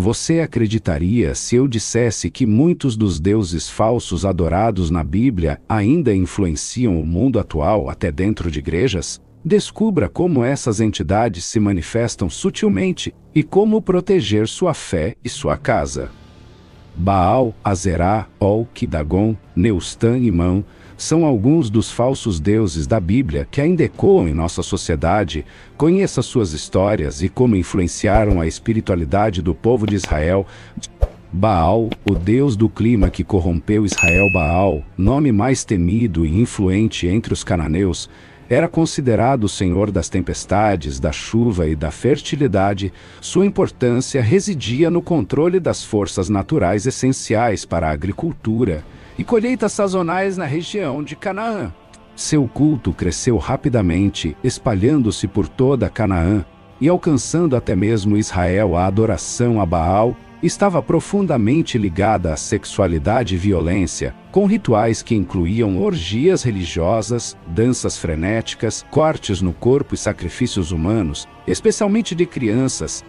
Você acreditaria se eu dissesse que muitos dos deuses falsos adorados na Bíblia ainda influenciam o mundo atual até dentro de igrejas? Descubra como essas entidades se manifestam sutilmente e como proteger sua fé e sua casa. Baal, Azerá, Olque, Dagon, Neustã e Mão são alguns dos falsos deuses da Bíblia que ainda ecoam em nossa sociedade. Conheça suas histórias e como influenciaram a espiritualidade do povo de Israel. Baal, o deus do clima que corrompeu Israel. Baal, nome mais temido e influente entre os cananeus, era considerado o senhor das tempestades, da chuva e da fertilidade. Sua importância residia no controle das forças naturais essenciais para a agricultura e colheitas sazonais na região de Canaã. Seu culto cresceu rapidamente, espalhando-se por toda Canaã e alcançando até mesmo Israel. A adoração a Baal estava profundamente ligada à sexualidade e violência, com rituais que incluíam orgias religiosas, danças frenéticas, cortes no corpo e sacrifícios humanos, especialmente de crianças.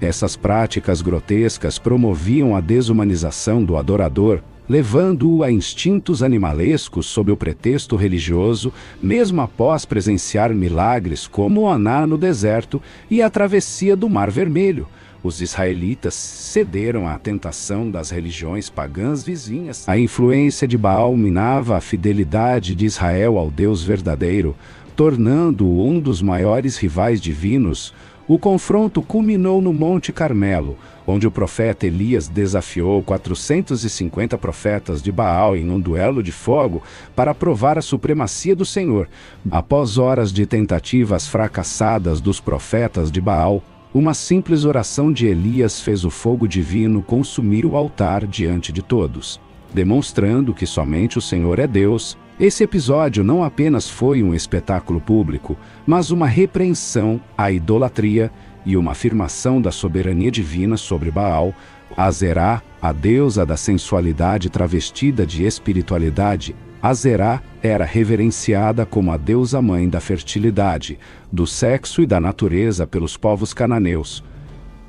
Essas práticas grotescas promoviam a desumanização do adorador, levando-o a instintos animalescos sob o pretexto religioso, mesmo após presenciar milagres como o maná no deserto e a travessia do Mar Vermelho. Os israelitas cederam à tentação das religiões pagãs vizinhas. A influência de Baal minava a fidelidade de Israel ao Deus verdadeiro, tornando-o um dos maiores rivais divinos. O confronto culminou no Monte Carmelo, onde o profeta Elias desafiou 450 profetas de Baal em um duelo de fogo para provar a supremacia do Senhor. Após horas de tentativas fracassadas dos profetas de Baal, uma simples oração de Elias fez o fogo divino consumir o altar diante de todos, demonstrando que somente o Senhor é Deus. Esse episódio não apenas foi um espetáculo público, mas uma repreensão à idolatria e uma afirmação da soberania divina sobre Baal. Azerá, a deusa da sensualidade travestida de espiritualidade. Azerá era reverenciada como a deusa-mãe da fertilidade, do sexo e da natureza pelos povos cananeus.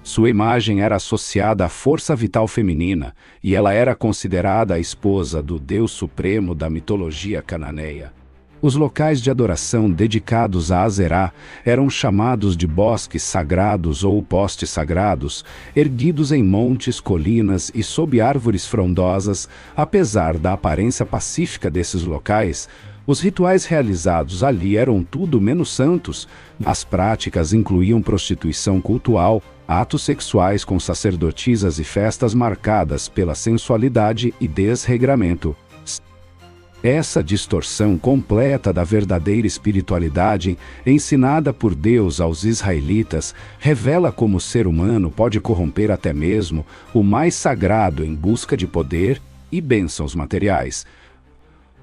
Sua imagem era associada à força vital feminina, e ela era considerada a esposa do Deus Supremo da mitologia cananeia. Os locais de adoração dedicados a Azerá eram chamados de bosques sagrados ou postes sagrados, erguidos em montes, colinas e sob árvores frondosas. Apesar da aparência pacífica desses locais, os rituais realizados ali eram tudo menos santos. As práticas incluíam prostituição cultual, atos sexuais com sacerdotisas e festas marcadas pela sensualidade e desregramento. Essa distorção completa da verdadeira espiritualidade ensinada por Deus aos israelitas revela como o ser humano pode corromper até mesmo o mais sagrado em busca de poder e bênçãos materiais.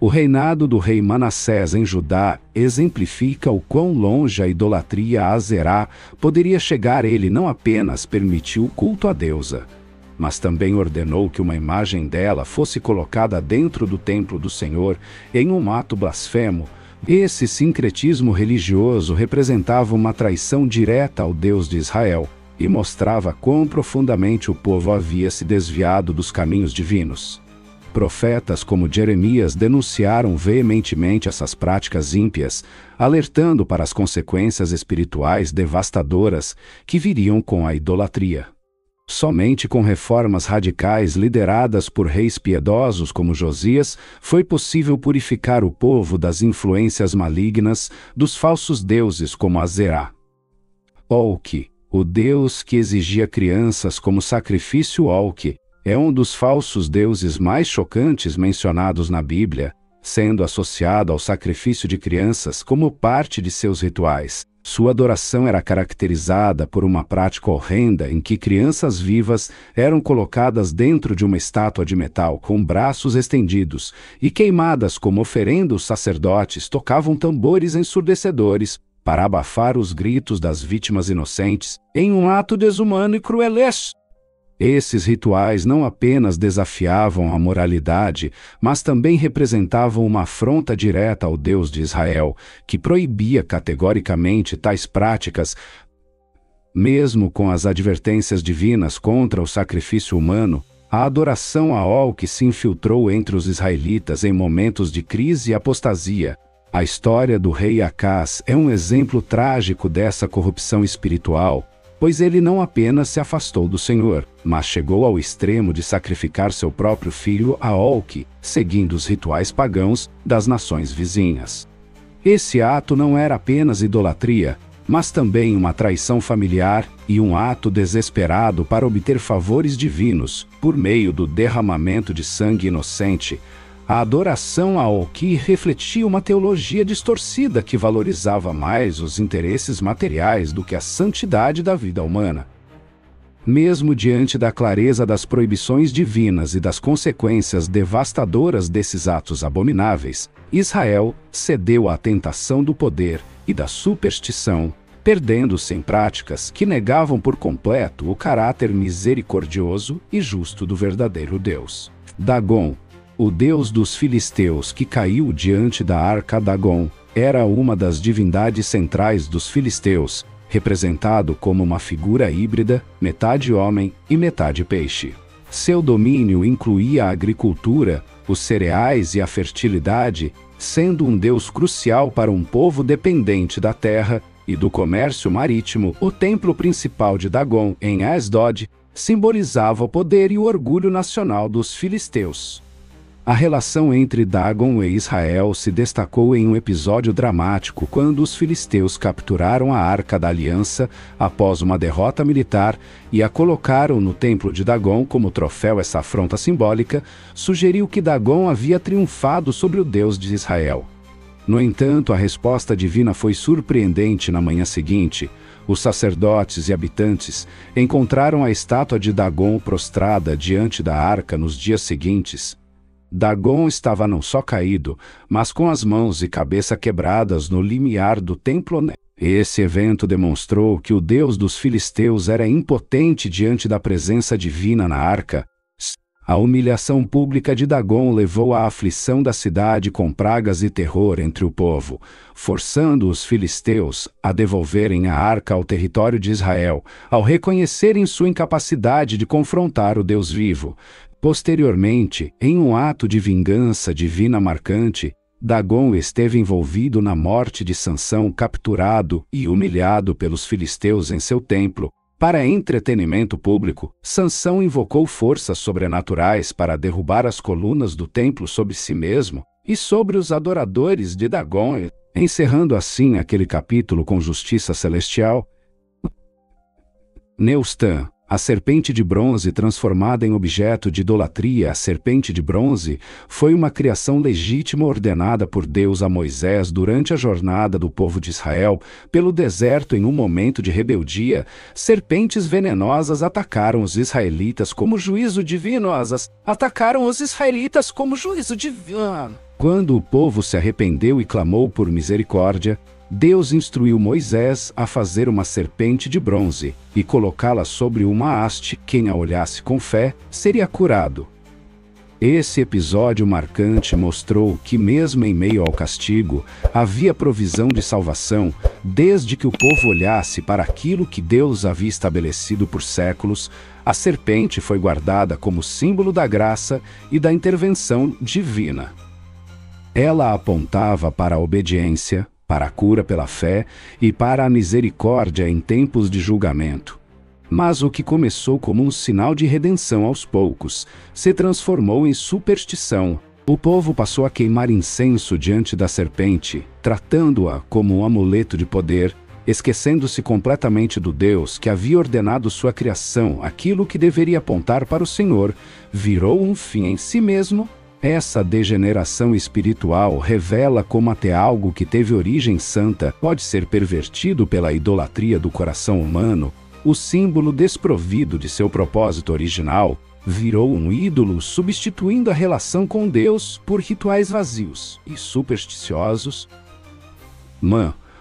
O reinado do rei Manassés em Judá exemplifica o quão longe a idolatria a Azerá poderia chegar. Ele não apenas permitiu o culto à deusa, mas também ordenou que uma imagem dela fosse colocada dentro do templo do Senhor em um ato blasfemo. Esse sincretismo religioso representava uma traição direta ao Deus de Israel e mostrava quão profundamente o povo havia se desviado dos caminhos divinos. Profetas como Jeremias denunciaram veementemente essas práticas ímpias, alertando para as consequências espirituais devastadoras que viriam com a idolatria. Somente com reformas radicais lideradas por reis piedosos como Josias foi possível purificar o povo das influências malignas dos falsos deuses como Azerá. Olque, o deus que exigia crianças como sacrifício. Olque é um dos falsos deuses mais chocantes mencionados na Bíblia, sendo associado ao sacrifício de crianças como parte de seus rituais. Sua adoração era caracterizada por uma prática horrenda em que crianças vivas eram colocadas dentro de uma estátua de metal com braços estendidos e queimadas como oferenda. Os sacerdotes tocavam tambores ensurdecedores para abafar os gritos das vítimas inocentes, em um ato desumano e cruelesco. Esses rituais não apenas desafiavam a moralidade, mas também representavam uma afronta direta ao Deus de Israel, que proibia categoricamente tais práticas. Mesmo com as advertências divinas contra o sacrifício humano, a adoração a Olque se infiltrou entre os israelitas em momentos de crise e apostasia. A história do rei Acás é um exemplo trágico dessa corrupção espiritual, pois ele não apenas se afastou do Senhor, mas chegou ao extremo de sacrificar seu próprio filho a Olque, seguindo os rituais pagãos das nações vizinhas. Esse ato não era apenas idolatria, mas também uma traição familiar e um ato desesperado para obter favores divinos, por meio do derramamento de sangue inocente. A adoração a Olque refletia uma teologia distorcida que valorizava mais os interesses materiais do que a santidade da vida humana. Mesmo diante da clareza das proibições divinas e das consequências devastadoras desses atos abomináveis, Israel cedeu à tentação do poder e da superstição, perdendo-se em práticas que negavam por completo o caráter misericordioso e justo do verdadeiro Deus. Dagon, o deus dos filisteus que caiu diante da arca Dagon, era uma das divindades centrais dos filisteus, representado como uma figura híbrida, metade homem e metade peixe. Seu domínio incluía a agricultura, os cereais e a fertilidade, sendo um deus crucial para um povo dependente da terra e do comércio marítimo. O templo principal de Dagon, em Asdod, simbolizava o poder e o orgulho nacional dos filisteus. A relação entre Dagon e Israel se destacou em um episódio dramático quando os filisteus capturaram a Arca da Aliança após uma derrota militar e a colocaram no templo de Dagon como troféu. Essa afronta simbólica sugeriu que Dagon havia triunfado sobre o Deus de Israel. No entanto, a resposta divina foi surpreendente. Na manhã seguinte, os sacerdotes e habitantes encontraram a estátua de Dagon prostrada diante da arca. Nos dias seguintes, Dagon estava não só caído, mas com as mãos e cabeça quebradas no limiar do templo. Esse evento demonstrou que o Deus dos filisteus era impotente diante da presença divina na arca. A humilhação pública de Dagon levou à aflição da cidade com pragas e terror entre o povo, forçando os filisteus a devolverem a arca ao território de Israel, ao reconhecerem sua incapacidade de confrontar o Deus vivo. Posteriormente, em um ato de vingança divina marcante, Dagon esteve envolvido na morte de Sansão, capturado e humilhado pelos filisteus em seu templo. Para entretenimento público, Sansão invocou forças sobrenaturais para derrubar as colunas do templo sobre si mesmo e sobre os adoradores de Dagon, encerrando assim aquele capítulo com justiça celestial. Neustã, a serpente de bronze transformada em objeto de idolatria. A serpente de bronze foi uma criação legítima ordenada por Deus a Moisés durante a jornada do povo de Israel pelo deserto. Em um momento de rebeldia, serpentes venenosas atacaram os israelitas como juízo divino. Quando o povo se arrependeu e clamou por misericórdia, Deus instruiu Moisés a fazer uma serpente de bronze e colocá-la sobre uma haste. Quem a olhasse com fé seria curado. Esse episódio marcante mostrou que, mesmo em meio ao castigo, havia provisão de salvação, desde que o povo olhasse para aquilo que Deus havia estabelecido por séculos. A serpente foi guardada como símbolo da graça e da intervenção divina. Ela apontava para a obediência, para a cura pela fé e para a misericórdia em tempos de julgamento. Mas o que começou como um sinal de redenção aos poucos se transformou em superstição. O povo passou a queimar incenso diante da serpente, tratando-a como um amuleto de poder, esquecendo-se completamente do Deus que havia ordenado sua criação. Aquilo que deveria apontar para o Senhor virou um fim em si mesmo. Essa degeneração espiritual revela como até algo que teve origem santa pode ser pervertido pela idolatria do coração humano. O símbolo, desprovido de seu propósito original, virou um ídolo, substituindo a relação com Deus por rituais vazios e supersticiosos.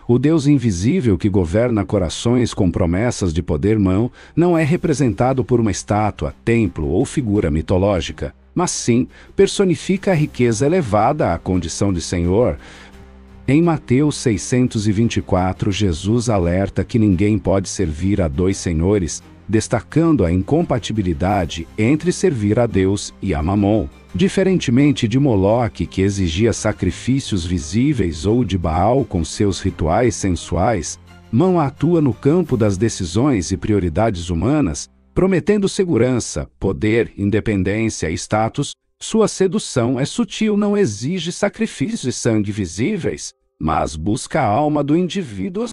O Deus invisível que governa corações com promessas de poder, não é representado por uma estátua, templo ou figura mitológica, mas sim personifica a riqueza elevada à condição de Senhor. Em Mateus 624, Jesus alerta que ninguém pode servir a dois senhores, destacando a incompatibilidade entre servir a Deus e a Mamon. Diferentemente de Moloque, que exigia sacrifícios visíveis, ou de Baal com seus rituais sensuais, Mamon atua no campo das decisões e prioridades humanas, prometendo segurança, poder, independência e status. Sua sedução é sutil, não exige sacrifícios e sangue visíveis, mas busca a alma do indivíduo.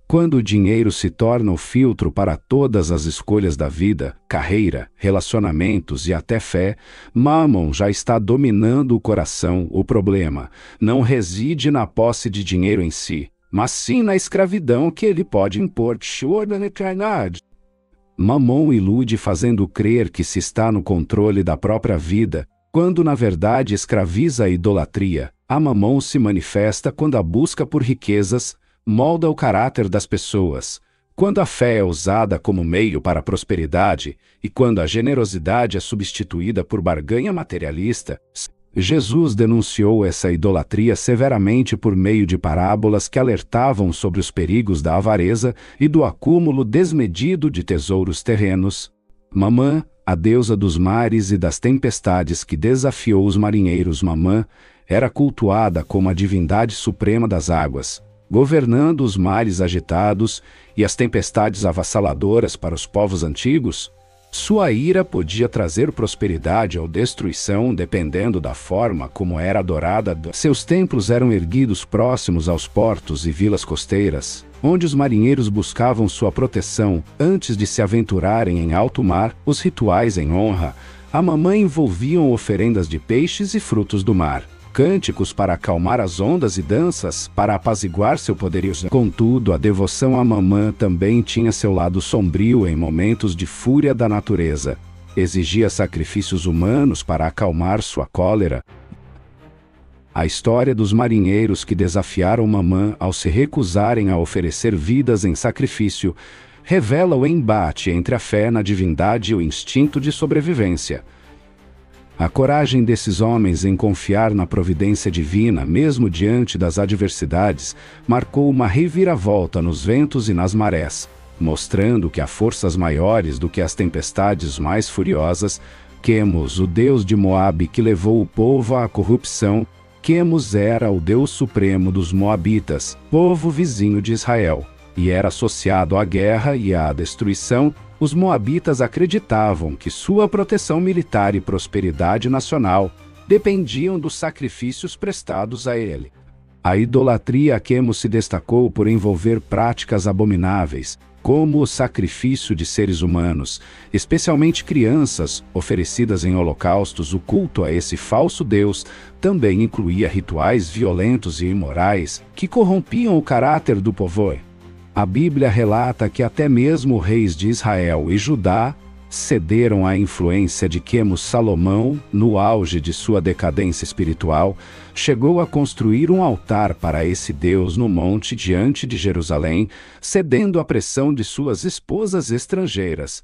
Quando o dinheiro se torna o filtro para todas as escolhas da vida, carreira, relacionamentos e até fé, Mamon já está dominando o coração. O problema não reside na posse de dinheiro em si, mas sim na escravidão que ele pode impor. Mamon ilude fazendo crer que se está no controle da própria vida, quando na verdade escraviza a idolatria. A Mamon se manifesta quando a busca por riquezas molda o caráter das pessoas, quando a fé é usada como meio para a prosperidade e quando a generosidade é substituída por barganha materialista. Jesus denunciou essa idolatria severamente por meio de parábolas que alertavam sobre os perigos da avareza e do acúmulo desmedido de tesouros terrenos. Mamã, a deusa dos mares e das tempestades que desafiou os marinheiros. Mamã era cultuada como a divindade suprema das águas, governando os mares agitados e as tempestades avassaladoras para os povos antigos. Sua ira podia trazer prosperidade ou destruição dependendo da forma como era adorada. Seus templos eram erguidos próximos aos portos e vilas costeiras, onde os marinheiros buscavam sua proteção antes de se aventurarem em alto mar. Os rituais em honra a Mamã envolviam oferendas de peixes e frutos do mar, cânticos para acalmar as ondas e danças para apaziguar seu poderio. Contudo, a devoção à Mamã também tinha seu lado sombrio. Em momentos de fúria da natureza, exigia sacrifícios humanos para acalmar sua cólera. A história dos marinheiros que desafiaram Mamã ao se recusarem a oferecer vidas em sacrifício revela o embate entre a fé na divindade e o instinto de sobrevivência. A coragem desses homens em confiar na providência divina, mesmo diante das adversidades, marcou uma reviravolta nos ventos e nas marés, mostrando que há forças maiores do que as tempestades mais furiosas. Quemos, o deus de Moabe que levou o povo à corrupção. Quemos era o deus supremo dos Moabitas, povo vizinho de Israel, e era associado à guerra e à destruição. Os Moabitas acreditavam que sua proteção militar e prosperidade nacional dependiam dos sacrifícios prestados a ele. A idolatria a Quemos se destacou por envolver práticas abomináveis, como o sacrifício de seres humanos, especialmente crianças, oferecidas em holocaustos. O culto a esse falso deus também incluía rituais violentos e imorais que corrompiam o caráter do povo. A Bíblia relata que até mesmo reis de Israel e Judá cederam à influência de Quemos. Salomão, no auge de sua decadência espiritual, chegou a construir um altar para esse deus no monte diante de Jerusalém, cedendo à pressão de suas esposas estrangeiras.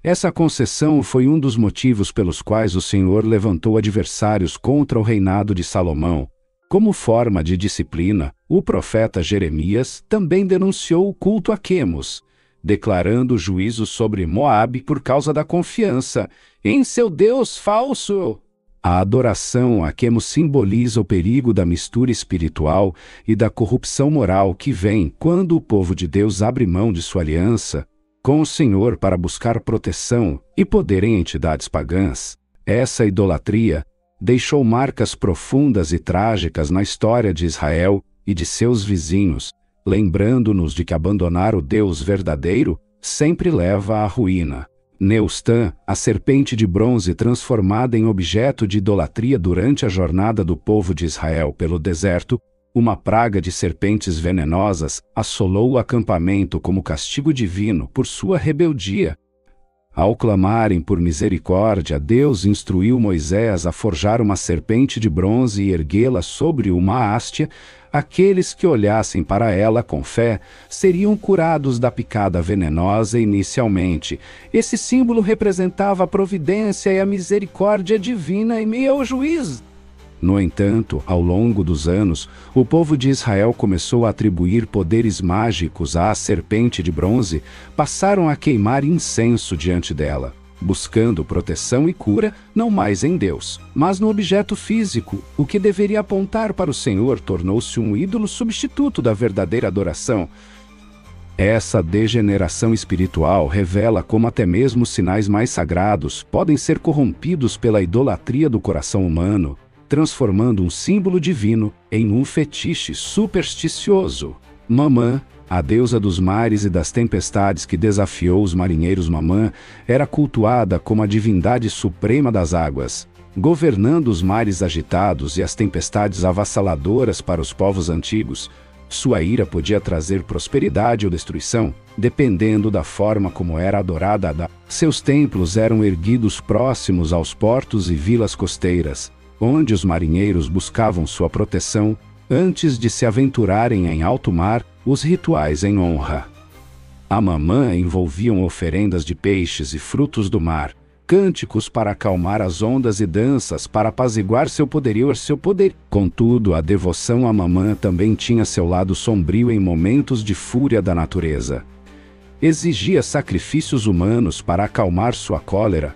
Essa concessão foi um dos motivos pelos quais o Senhor levantou adversários contra o reinado de Salomão. Como forma de disciplina, o profeta Jeremias também denunciou o culto a Quemos, declarando juízo sobre Moabe por causa da confiança em seu Deus falso. A adoração a Quemos simboliza o perigo da mistura espiritual e da corrupção moral que vem quando o povo de Deus abre mão de sua aliança com o Senhor para buscar proteção e poder em entidades pagãs. Essa idolatria deixou marcas profundas e trágicas na história de Israel e de seus vizinhos, lembrando-nos de que abandonar o Deus verdadeiro sempre leva à ruína. Neustã, a serpente de bronze transformada em objeto de idolatria durante a jornada do povo de Israel pelo deserto, uma praga de serpentes venenosas assolou o acampamento como castigo divino por sua rebeldia. Ao clamarem por misericórdia, Deus instruiu Moisés a forjar uma serpente de bronze e erguê-la sobre uma hastia. Aqueles que olhassem para ela com fé seriam curados da picada venenosa inicialmente. Esse símbolo representava a providência e a misericórdia divina em meio ao juízo. No entanto, ao longo dos anos, o povo de Israel começou a atribuir poderes mágicos à serpente de bronze, passaram a queimar incenso diante dela, buscando proteção e cura não mais em Deus, mas no objeto físico. O que deveria apontar para o Senhor tornou-se um ídolo substituto da verdadeira adoração. Essa degeneração espiritual revela como até mesmo os sinais mais sagrados podem ser corrompidos pela idolatria do coração humano, transformando um símbolo divino em um fetiche supersticioso. Mamã, a deusa dos mares e das tempestades que desafiou os marinheiros Mamã, era cultuada como a divindade suprema das águas, governando os mares agitados e as tempestades avassaladoras para os povos antigos. Sua ira podia trazer prosperidade ou destruição, dependendo da forma como era adorada. Seus templos eram erguidos próximos aos portos e vilas costeiras, onde os marinheiros buscavam sua proteção antes de se aventurarem em alto mar. Os rituais em honra a Mamã envolviam oferendas de peixes e frutos do mar, cânticos para acalmar as ondas e danças para apaziguar seu poderio. Contudo, a devoção a Mamã também tinha seu lado sombrio em momentos de fúria da natureza. Exigia sacrifícios humanos para acalmar sua cólera.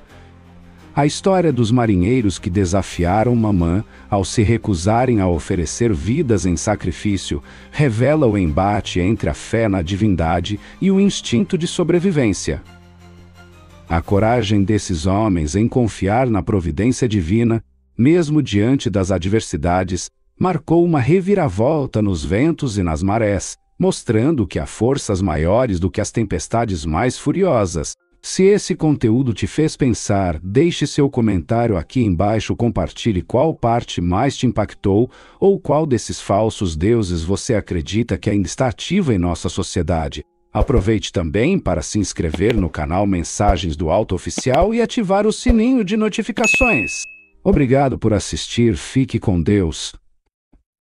A história dos marinheiros que desafiaram Mamã ao se recusarem a oferecer vidas em sacrifício revela o embate entre a fé na divindade e o instinto de sobrevivência. A coragem desses homens em confiar na providência divina, mesmo diante das adversidades, marcou uma reviravolta nos ventos e nas marés, mostrando que há forças maiores do que as tempestades mais furiosas. Se esse conteúdo te fez pensar, deixe seu comentário aqui embaixo, compartilhe qual parte mais te impactou ou qual desses falsos deuses você acredita que ainda está ativo em nossa sociedade. Aproveite também para se inscrever no canal Mensagens do Alto Oficial e ativar o sininho de notificações. Obrigado por assistir, fique com Deus.